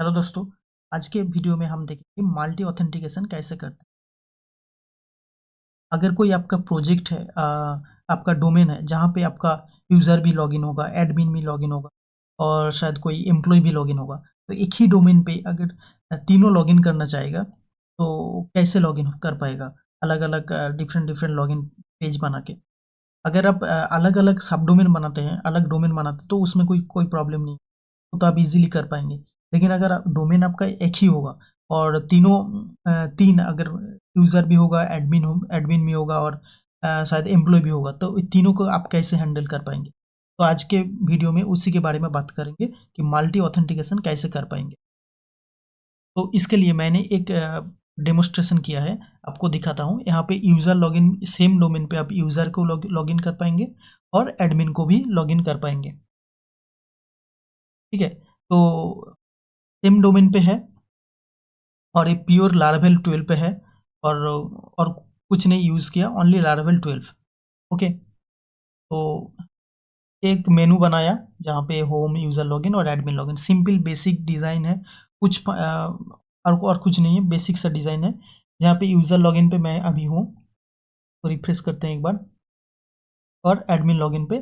Hello दोस्तों। आज के वीडियो में हम देखेंगे मल्टी ऑथेंटिकेशन कैसे करते हैं। अगर कोई आपका प्रोजेक्ट है, आपका डोमेन है जहाँ पे आपका यूज़र भी लॉगिन होगा, एडमिन भी लॉगिन होगा और शायद कोई एम्प्लॉय भी लॉगिन होगा, तो एक ही डोमेन पे अगर तीनों लॉगिन करना चाहेगा तो कैसे लॉगिन कर पाएगा? अलग अलग डिफरेंट डिफरेंट लॉगिन पेज बना के। अगर आप अलग अलग सब डोमेन बनाते हैं, अलग डोमेन बनाते हैं, तो उसमें कोई कोई प्रॉब्लम नहीं, तो आप इजीली कर पाएंगे। लेकिन अगर डोमेन आपका एक ही होगा और तीनों तीन अगर यूज़र भी होगा, एडमिन भी होगा और शायद एम्प्लॉय भी होगा, तो इन तीनों को आप कैसे हैंडल कर पाएंगे? तो आज के वीडियो में उसी के बारे में बात करेंगे कि मल्टी ऑथेंटिकेशन कैसे कर पाएंगे। तो इसके लिए मैंने एक डेमोस्ट्रेशन किया है, आपको दिखाता हूँ। यहाँ पे यूज़र लॉगिन, सेम डोमेन पे आप यूज़र को लॉगिन कर पाएंगे और एडमिन को भी लॉगिन कर पाएंगे। ठीक है, तो सेम डोमेन पे है और ये प्योर लारावेल 12 पे है और कुछ नहीं यूज़ किया, ओनली लारावेल 12। ओके, तो एक मेनू बनाया जहाँ पे होम, यूज़र लॉगिन और admin login. Simple basic design है, कुछ और कुछ नहीं है, बेसिक सा डिज़ाइन है। जहाँ पे यूज़र लॉगिन पे मैं अभी हूँ, तो रिफ्रेश करते हैं एक बार। और एडमिन लॉगिन पे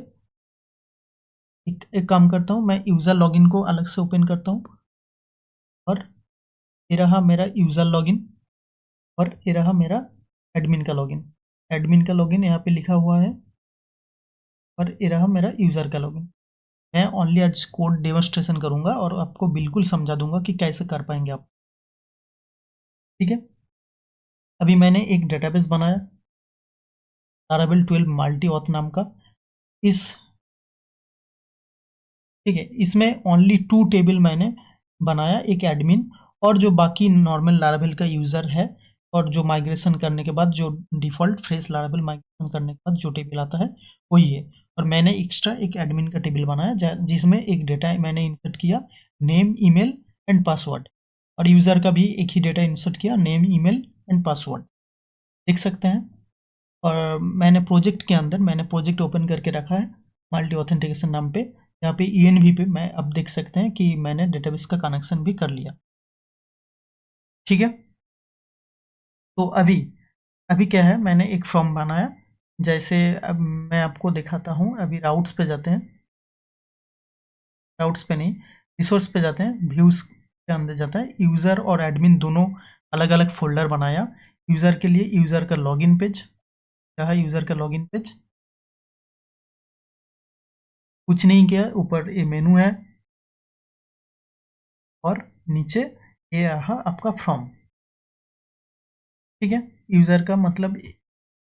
एक काम करता हूँ, मैं यूज़र लॉगिन को अलग से ओपन करता हूँ और ये रहा मेरा यूज़र लॉगिन और ये रहा मेरा एडमिन का लॉगिन। एडमिन का लॉगिन यहाँ पे लिखा हुआ है और ये रहा मेरा यूज़र का लॉगिन। मैं ओनली आज कोड डेमोस्ट्रेशन करूँगा और आपको बिल्कुल समझा दूंगा कि कैसे कर पाएंगे आप। ठीक है, अभी मैंने एक डेटाबेस बनाया लारावेल 12 मल्टी ऑथ नाम का। इस ठीक है, इसमें ओनली 2 टेबल मैंने बनाया, एक एडमिन और जो बाकी नॉर्मल लारावेल का यूज़र है, और जो माइग्रेशन करने के बाद जो डिफ़ॉल्ट फ्रेश लारावेल माइग्रेशन करने के बाद जो टेबल आता है वही है। और मैंने एक्स्ट्रा एक एडमिन का टेबल बनाया जिसमें एक डेटा मैंने इंसर्ट किया, नेम, ईमेल एंड पासवर्ड, और यूज़र का भी एक ही डेटा इंसर्ट किया, नेम, ईमेल एंड पासवर्ड। देख सकते हैं। और मैंने प्रोजेक्ट के अंदर मैंने प्रोजेक्ट ओपन करके रखा है मल्टी ऑथेंटिकेशन नाम पे। यहाँ पे ENV पे मैं अब देख सकते हैं कि मैंने डेटाबेस का कनेक्शन भी कर लिया। ठीक है, तो अभी अभी क्या है, मैंने एक फॉर्म बनाया। जैसे अब मैं आपको दिखाता हूँ। अभी राउट्स पे जाते हैं, राउट्स पे नहीं, रिसोर्स पे जाते हैं, व्यूज के अंदर जाता है। यूज़र और एडमिन दोनों अलग अलग फोल्डर बनाया। यूज़र के लिए यूज़र का लॉगिन पेज रहा, यूज़र का लॉगिन पेज। कुछ नहीं किया, यूपर ये मेनू है और नीचे ये रहा आपका फॉर्म। ठीक है, यूज़र का मतलब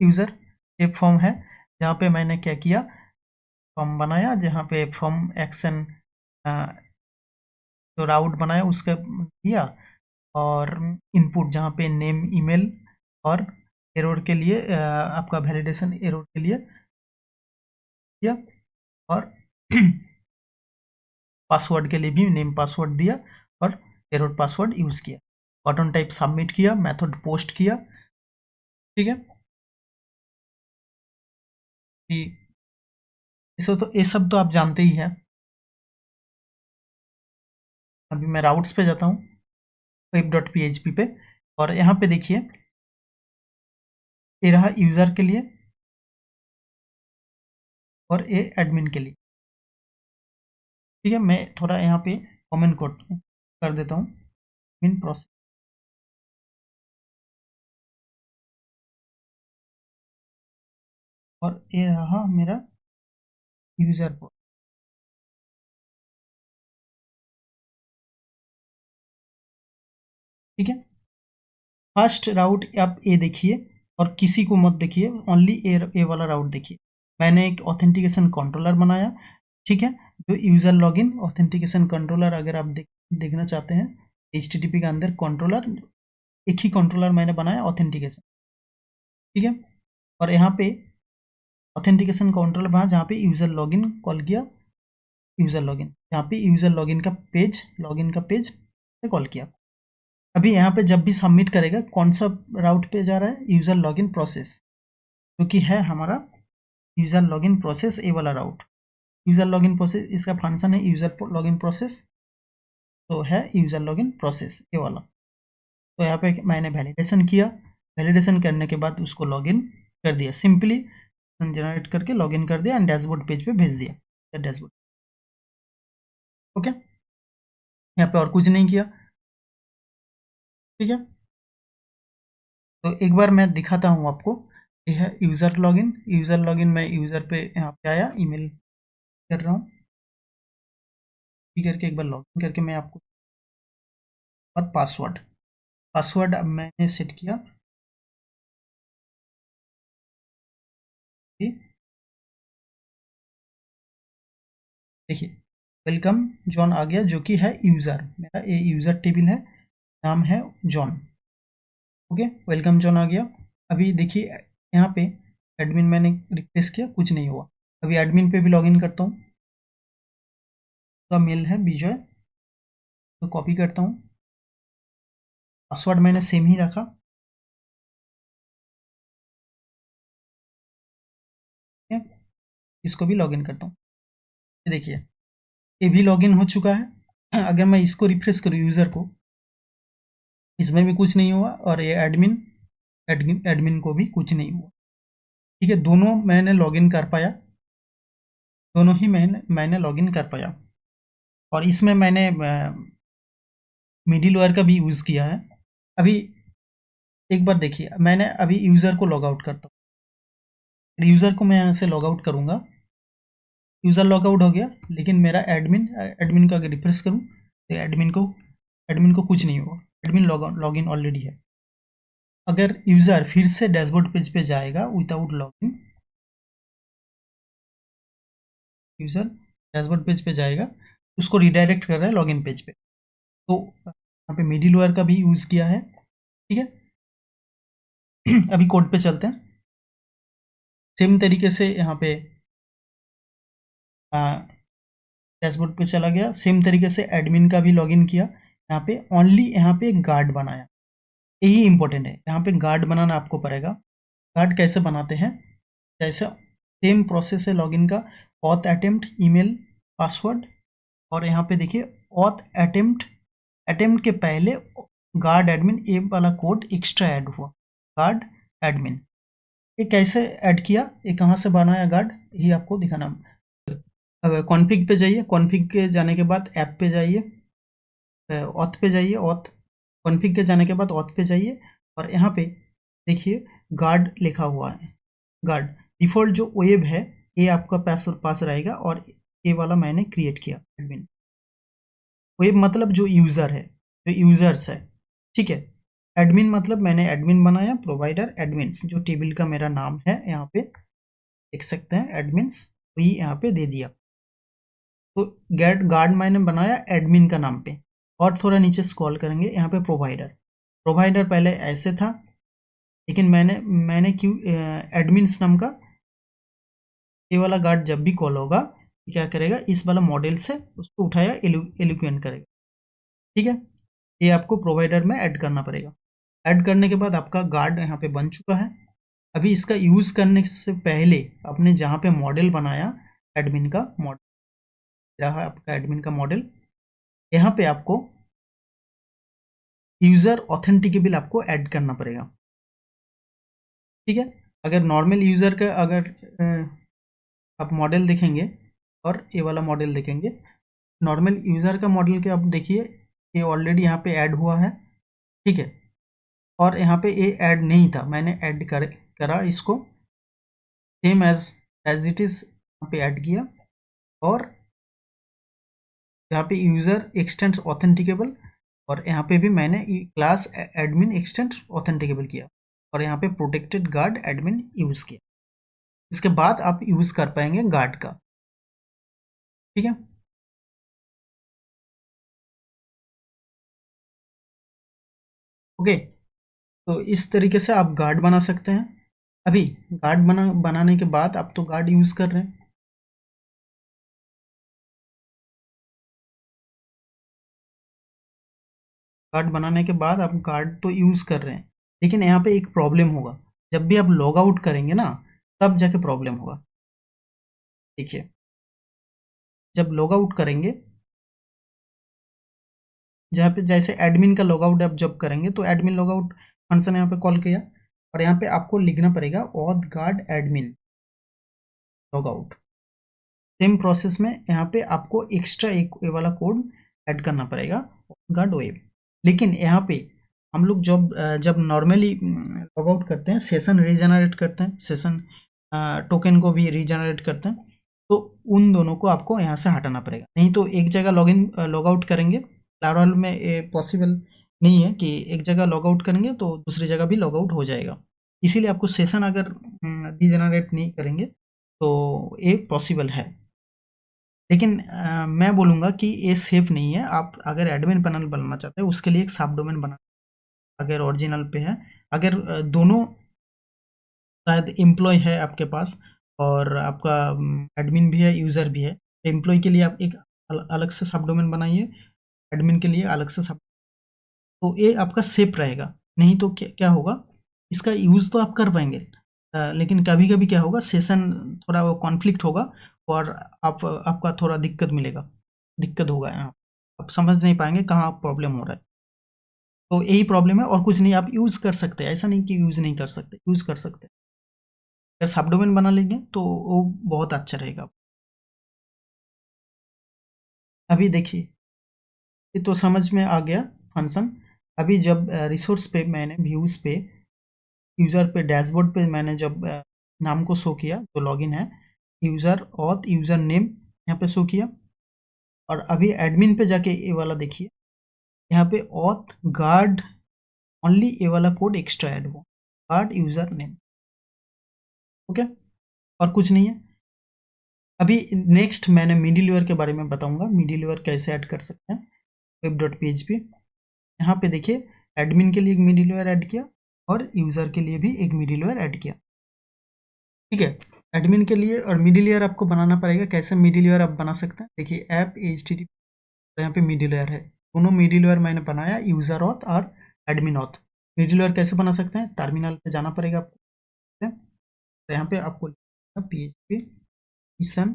यूज़र, ये फॉर्म है जहाँ पे मैंने क्या किया, फॉर्म बनाया जहाँ पे फॉर्म एक्शन जो राउट बनाया उसका किया, और इनपुट जहाँ पे नेम, ईमेल और एरर के लिए आपका वैलिडेशन एरर के लिए किया, और पासवर्ड के लिए भी नेम पासवर्ड दिया और एरर पासवर्ड यूज़ किया। बटन टाइप सबमिट किया, मेथड पोस्ट किया। ठीक है, ये सब तो आप जानते ही हैं। अभी मैं राउट्स पे जाता हूँ, web.php पे, और यहाँ पे देखिए ये रहा यूज़र के लिए और ये एडमिन के लिए। ठीक है, मैं थोड़ा यहाँ पे कमेंट कोड कर देता हूँ, इन प्रोसेस, और ये रहा मेरा यूज़र को। ठीक है, फर्स्ट राउट आप ये देखिए और किसी को मत देखिए, ओनली ए वाला राउट देखिए। मैंने एक ऑथेंटिकेशन कंट्रोलर बनाया। ठीक है, जो यूज़र लॉगिन ऑथेंटिकेशन कंट्रोलर, अगर आप देखना चाहते हैं HTTP के अंदर कंट्रोलर, एक ही कंट्रोलर मैंने बनाया ऑथेंटिकेशन। ठीक है, और यहाँ पे ऑथेंटिकेशन कंट्रोलर बना जहाँ पे यूज़र लॉगिन कॉल किया, यूज़र लॉगिन यहाँ पे यूज़र लॉगिन का पेज से कॉल किया। अभी यहाँ पे जब भी सबमिट करेगा कौन सा राउट पे जा रहा है, यूज़र लॉगिन प्रोसेस, क्योंकि है हमारा यूज़र लॉगिन प्रोसेस ए वाला राउट। यूज़र लॉगिन प्रोसेस इसका फंक्शन है, यूज़र लॉगिन प्रोसेस। तो है यूज़र लॉगिन प्रोसेस ये वाला। तो यहाँ पे मैंने वैलिडेशन किया, वैलिडेशन करने के बाद उसको लॉगिन कर दिया, सिंपली जनरेट करके लॉगिन कर दिया एंड डैशबोर्ड पेज पे भेज दिया डैशबोर्ड। ओके, यहाँ पे और कुछ नहीं किया। ठीक है, तो एक बार मैं दिखाता हूँ आपको। ये है यूज़र लॉगिन। यूज़र लॉगिन में यूज़र पे यहाँ पे आया, ईमेल कर रहा हूँ, करके एक बार लॉगिन करके मैं आपको, और पासवर्ड, पासवर्ड अब मैंने सेट किया। देखिए वेलकम जॉन आ गया, जो कि है यूज़र, मेरा ये यूज़र टेबल है, नाम है जॉन। ओके, वेलकम जॉन आ गया। अभी देखिए यहाँ पे एडमिन मैंने रिक्वेस्ट किया, कुछ नहीं हुआ। अभी एडमिन पे भी लॉगिन करता हूँ, तो मेल है विजय, तो कॉपी करता हूँ, पासवर्ड मैंने सेम ही रखा। ठीक है, इसको भी लॉगिन करता हूँ। ये देखिए ये भी लॉगिन हो चुका है। अगर मैं इसको रिफ्रेश करूँ यूज़र को, इसमें भी कुछ नहीं हुआ, और ये एडमिन एडमिन एडमिन को भी कुछ नहीं हुआ। ठीक है, दोनों मैंने लॉगिन कर पाया, दोनों ही मैंने लॉगिन कर पाया। और इसमें मैंने मिडिलवेयर का भी यूज़ किया है। अभी एक बार देखिए, मैंने अभी यूज़र को लॉग आउट करता हूँ, यूज़र को मैं यहाँ से लॉग आउट करूँगा, यूज़र लॉग आउट हो गया, लेकिन मेरा एडमिन को अगर रिफ्रेश करूँ तो एडमिन को कुछ नहीं हुआ, एडमिन लॉगिन ऑलरेडी है। अगर यूज़र फिर से डैशबोर्ड पेज पे जाएगा without login, user dashboard page पे जाएगा, उसको रिडायरेक्ट कर रहा है लॉगिन पेज पे। तो यहाँ पे मिडिलवेयर का भी यूज़ किया है। ठीक है, अभी कोड पे चलते हैं। सेम तरीके से यहाँ पे डैशबोर्ड पे चला गया, सेम तरीके से एडमिन का भी लॉगिन किया। यहाँ पे ओनली यहाँ पे एक गार्ड बनाया, यही इंपॉर्टेंट है, यहाँ पे गार्ड बनाना आपको पड़ेगा। गार्ड कैसे बनाते हैं, जैसे सेम प्रोसेस है लॉगिन का, ऑथ अटेम्प्ट ईमेल पासवर्ड, और यहाँ पे देखिए ऑथ अटेम्प्ट के पहले गार्ड एडमिन, ए वाला कोड एक्स्ट्रा ऐड हुआ, गार्ड एडमिन। ये कैसे ऐड किया, ये कहाँ से बनाया गार्ड, ये आपको दिखाना। अब कॉन्फ़िग पे जाइए, कॉन्फ़िग के जाने के बाद ऐप पे जाइए, ऑथ पे जाइए, ऑथ, कॉन्फ़िग के जाने के बाद ऑथ पे जाइए, और यहाँ पे देखिए गार्ड लिखा हुआ है। गार्ड डिफ़ॉल्ट जो वेब है ये आपका पास रहेगा, और ये वाला मैंने क्रिएट किया एडमिन। वेब मतलब जो यूज़र है, जो यूज़र्स है। ठीक है, एडमिन मतलब मैंने एडमिन बनाया, प्रोवाइडर एडमिन्स जो टेबल का मेरा नाम है, यहाँ पे देख सकते हैं एडमिन्स, वही यहाँ पे दे दिया। तो गार्ड मैंने बनाया एडमिन का नाम पे, और थोड़ा नीचे स्क्रॉल करेंगे, यहाँ पे प्रोवाइडर पहले ऐसे था, लेकिन मैंने क्यों एडमिन्स नाम का ये वाला गार्ड जब भी कॉल होगा क्या करेगा, इस वाला मॉडल से उसको उठाया एलोक्वेंट करेगा। ठीक है, ये आपको प्रोवाइडर में ऐड करना पड़ेगा। ऐड करने के बाद आपका गार्ड यहाँ पे बन चुका है। अभी इसका यूज़ करने से पहले आपने जहाँ पे मॉडल बनाया एडमिन का मॉडल रहा, आपका एडमिन का मॉडल, यहाँ पे आपको यूज़र ऑथेंटिकेबल आपको ऐड करना पड़ेगा। ठीक है, अगर नॉर्मल यूज़र का अगर आप मॉडल देखेंगे और ये वाला मॉडल देखेंगे, नॉर्मल यूज़र का मॉडल के आप देखिए ये ऑलरेडी यहाँ पे ऐड हुआ है। ठीक है, और यहाँ पे ये ऐड नहीं था, मैंने ऐड करा इसको, सेम एज इट इज़ यहाँ पे ऐड किया, और यहाँ पे यूज़र एक्सटेंड्स ऑथेंटिकेबल, और यहाँ पे भी मैंने क्लास एडमिन एक्सटेंड्स ऑथेंटिकेबल किया, और यहाँ पे प्रोटेक्टेड गार्ड एडमिन यूज़ किया। इसके बाद आप यूज़ कर पाएंगे गार्ड का। ठीक है, ओके, तो इस तरीके से आप गार्ड बना सकते हैं। अभी गार्ड बनाने के बाद आप तो गार्ड यूज़ कर रहे हैं, गार्ड बनाने के बाद आप गार्ड तो यूज़ कर रहे हैं, लेकिन यहाँ पे एक प्रॉब्लम होगा, जब भी आप लॉग आउट करेंगे ना तब जाके प्रॉब्लम होगा। देखिए जब लॉग आउट करेंगे जहाँ पे जैसे एडमिन का लॉगआउट आप जब करेंगे तो एडमिन लॉगआउट फंक्शन यहाँ पे कॉल किया और यहाँ पे आपको लिखना पड़ेगा auth guard admin logout. Same process में यहाँ पे आपको एक्स्ट्रा एक ये वाला कोड ऐड करना पड़ेगा गार्ड वेब। लेकिन यहाँ पे हम लोग जब जब नॉर्मली लॉगआउट करते हैं, सेशन रीजनरेट करते हैं, सेशन टोकन को भी रीजनरेट करते हैं, तो उन दोनों को आपको यहाँ से हटाना पड़ेगा। नहीं तो एक जगह लॉगआउट करेंगे, लारावेल में ये पॉसिबल नहीं है कि एक जगह लॉगआउट करेंगे तो दूसरी जगह भी लॉगआउट हो जाएगा। इसीलिए आपको सेशन अगर रीजनरेट नहीं करेंगे तो ये पॉसिबल है। लेकिन मैं बोलूँगा कि ये सेफ नहीं है। आप अगर एडमिन पैनल बनाना चाहते हैं उसके लिए एक सब डोमेन बना, अगर ओरिजिनल पे है, अगर दोनों शायद एम्प्लॉय है आपके पास और आपका एडमिन भी है यूज़र भी है, एम्प्लॉय के लिए आप एक अलग से सब डोमेन बनाइए, एडमिन के लिए अलग से सब, तो ये आपका सेफ रहेगा। नहीं तो क्या होगा, इसका यूज़ तो आप कर पाएंगे लेकिन कभी कभी क्या होगा, सेशन थोड़ा वो कॉन्फ्लिक्ट होगा और आपका थोड़ा दिक्कत होगा यहाँ, आप समझ नहीं पाएंगे कहाँ प्रॉब्लम हो रहा है। तो यही प्रॉब्लम है और कुछ नहीं। आप यूज़ कर सकते हैं, ऐसा नहीं कि यूज़ नहीं कर सकते, यूज़ कर सकते हैं। अगर सब डोमेन बना लेंगे तो वो बहुत अच्छा रहेगा। अभी देखिए, ये तो समझ में आ गया फंक्शन। अभी जब रिसोर्स पे मैंने व्यूज़ पे यूज़र पे डैशबोर्ड पे मैंने जब नाम को शो किया, जो लॉगिन है यूज़र ऑथ यूज़र नेम यहाँ पे शो किया, और अभी एडमिन पे जाके ये वाला देखिए, यहाँ पे ऑथ गार्ड ओनली ये वाला कोड एक्स्ट्रा ऐड हुआ, गार्ड यूज़र नेम। ओके, और कुछ नहीं है। अभी नेक्स्ट मैंने मिडिलवेयर के बारे में बताऊंगा, मिडिलवेयर कैसे ऐड कर सकते हैं web.php। यहाँ पे देखिए, एडमिन के लिए एक मिडिलवेयर ऐड किया और यूज़र के लिए भी एक मिडिलवेयर ऐड किया। ठीक है, एडमिन के लिए और मिडिलवेयर आपको बनाना पड़ेगा। कैसे मिडिलवेयर आप बना सकते हैं, देखिए ऐप HTTP, यहाँ पे मिडिलवेयर है, दोनों मिडिलवेयर मैंने बनाया, यूज़र ऑथ और एडमिन ऑथ। मिडिलवेयर कैसे बना सकते हैं, टर्मिनल पे जाना पड़ेगा आपको, तो यहाँ पे आपको PHP मिशन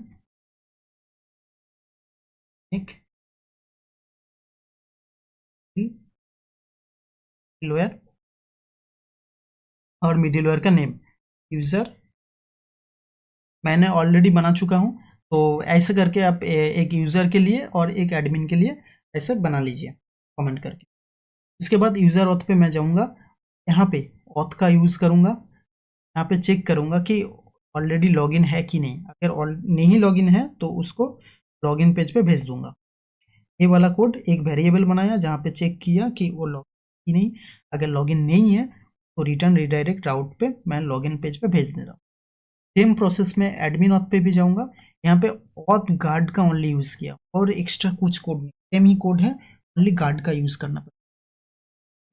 एक मिडिलवेयर और मिडिलवेयर का नेम यूज़र मैंने ऑलरेडी बना चुका हूँ। तो ऐसे करके आप एक यूज़र के लिए और एक एडमिन के लिए ऐसे बना लीजिए कमेंट करके। इसके बाद यूज़र ऑथ पे मैं जाऊँगा, यहाँ पे ऑथ का यूज़ करूँगा, यहाँ पे चेक करूँगा कि ऑलरेडी लॉगिन है कि नहीं। अगर नहीं लॉगिन है तो उसको लॉगिन पेज पे भेज दूंगा। ये वाला कोड एक वेरिएबल बनाया जहाँ पे चेक किया कि वो लॉगिन नहीं, अगर लॉगिन नहीं है तो रिटर्न रिडायरेक्ट राउट पे मैं लॉगिन पेज पे भेज दे रहा हूँ। सेम प्रोसेस में एडमिन ऑथ पे भी जाऊँगा, यहाँ पे ऑथ गार्ड का ओनली यूज़ किया और एक्स्ट्रा कुछ कोड नहीं, सेम ही कोड है, ओनली गार्ड का यूज़ करना पड़ेगा।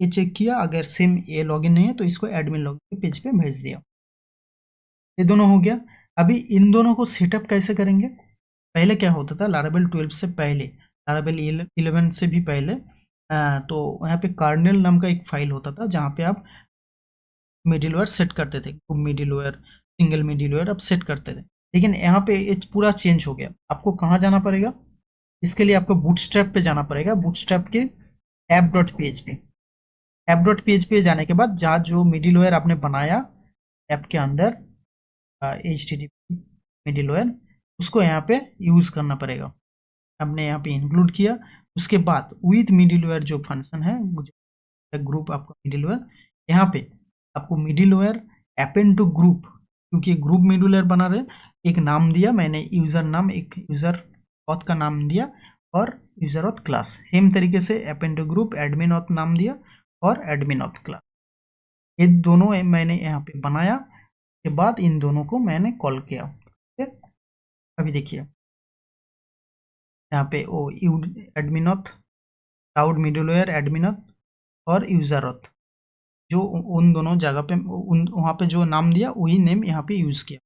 ये चेक किया, अगर सेम ये लॉगिन नहीं है तो इसको एडमिन लॉगिन पेज पे भेज दिया। ये दोनों हो गया। अभी इन दोनों को सेटअप कैसे करेंगे, पहले क्या होता था, लारावेल 12 से पहले, लारावेल 11 से भी पहले, तो यहाँ पे कार्नेल नाम का एक फाइल होता था जहाँ पे आप मिडिलवेयर सेट करते थे, ग्रुप मिडिलवेयर, सिंगल मिडिलवेयर आप सेट करते थे। लेकिन यहाँ पे ये पूरा चेंज हो गया। आपको कहाँ जाना पड़ेगा, इसके लिए आपको बूटस्ट्रैप पे जाना पड़ेगा, बूटस्ट्रैप के app.php, app.php जाने के बाद जहाँ जो मिडिलवेयर आपने बनाया ऐप के अंदर HTTP मिडिलवेयर, उसको यहाँ पे यूज़ करना पड़ेगा। हमने यहाँ पे इंक्लूड किया। उसके बाद विथ मिडिलवेयर जो फंक्शन है, ग्रुप आपका मिडिलवेयर, यहाँ पे आपको मिडिलवेयर अपेंड टू ग्रुप, क्योंकि ग्रुप मिडिलवेयर बना रहे, एक नाम दिया मैंने, यूज़र नाम, एक यूज़र ऑथ का नाम दिया और यूज़र ऑथ क्लास। सेम तरीके से append to group admin auth नाम दिया और एडमिन ऑथ क्लास। ये दोनों मैंने यहाँ पे बनाया के बाद इन दोनों को मैंने कॉल किया। ठीक है, अभी देखिए यहाँ पे ओ admin auth, cloud middleware admin auth और यूज़र ऑथ, जो उन दोनों जगह पे वहाँ पे जो नाम दिया वही नेम यहाँ पे यूज़ किया।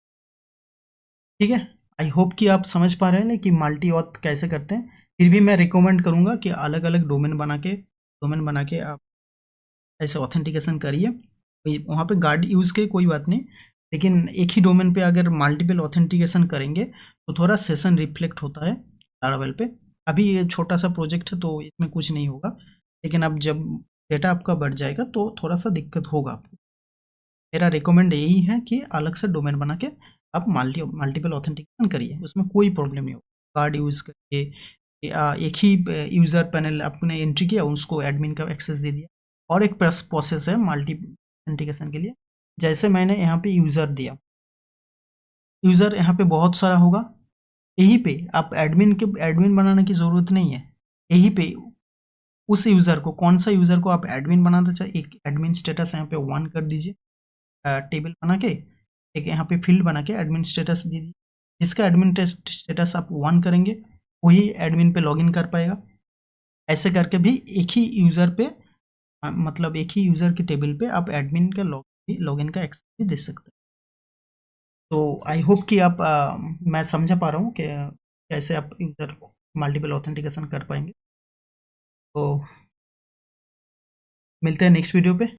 ठीक है, आई होप कि आप समझ पा रहे हैं कि मल्टी ऑथ कैसे करते हैं। फिर भी मैं रिकमेंड करूँगा कि अलग अलग डोमेन बना के आप ऐसे ऑथेंटिकेशन करिए। वहाँ पे गार्ड यूज़ के कोई बात नहीं, लेकिन एक ही डोमेन पे अगर मल्टीपल ऑथेंटिकेशन करेंगे तो थोड़ा सेशन रिफ्लेक्ट होता है लारावेल पे। अभी ये छोटा सा प्रोजेक्ट है तो इसमें कुछ नहीं होगा, लेकिन अब जब डेटा आपका बढ़ जाएगा तो थोड़ा सा दिक्कत होगा आपको। मेरा रिकमेंड यही है कि अलग से डोमेन बना के आप मल्टीपल ऑथेंटिकेशन करिए, उसमें कोई प्रॉब्लम नहीं होगा। कार्ड यूज़ करिए, एक ही यूज़र पैनल आपने एंट्री किया, उसको एडमिन का एक्सेस दे दिया। और एक प्रोसेस है मल्टी ऑथेंटिकेशन के लिए, जैसे मैंने यहाँ पे यूज़र दिया, यूज़र यहाँ पे बहुत सारा होगा, यहीं पे आप एडमिन बनाने की ज़रूरत नहीं है। यहीं पे उस यूज़र को, कौन सा यूज़र को आप एडमिन बनाना चाहे, एक एडमिन स्टेटस यहाँ पे 1 कर दीजिए, टेबल बना के एक यहाँ पे फील्ड बना के एडमिन स्टेटस दे दीजिए। जिसका एडमिन स्टेटस आप 1 करेंगे वही एडमिन पे लॉगिन कर पाएगा। ऐसे करके भी एक ही यूज़र पे मतलब एक ही यूज़र के टेबल पे आप एडमिन का लॉगिन का एक्सेस भी दे सकते हैं। तो आई होप कि आप मैं समझा पा रहा हूँ कि कैसे आप यूज़र मल्टीपल ऑथेंटिकेशन कर पाएंगे। तो मिलते हैं नेक्स्ट वीडियो पे।